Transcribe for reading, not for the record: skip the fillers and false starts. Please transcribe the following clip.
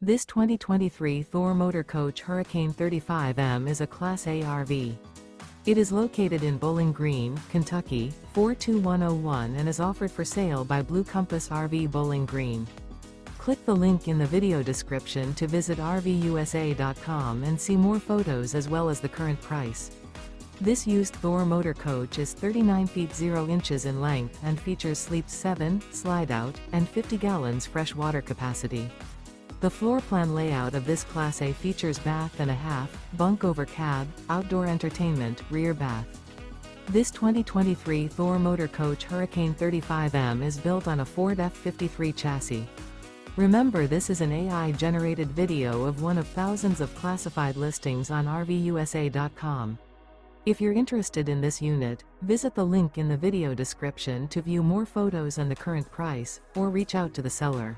This 2023 Thor Motor Coach Hurricane 35M is a Class A RV. It is located in Bowling Green, Kentucky, 42101 and is offered for sale by Blue Compass RV Bowling Green. Click the link in the video description to visit RVUSA.com and see more photos as well as the current price. This used Thor Motor Coach is 39 feet 0 inches in length and features sleeps 7, slide-out, and 50 gallons fresh water capacity. The floor plan layout of this Class A features bath and a half, bunk over cab, outdoor entertainment, rear bath. This 2023 Thor Motor Coach Hurricane 35M is built on a Ford F-53 chassis. Remember, this is an AI-generated video of one of thousands of classified listings on RVUSA.com. If you're interested in this unit, visit the link in the video description to view more photos and the current price, or reach out to the seller.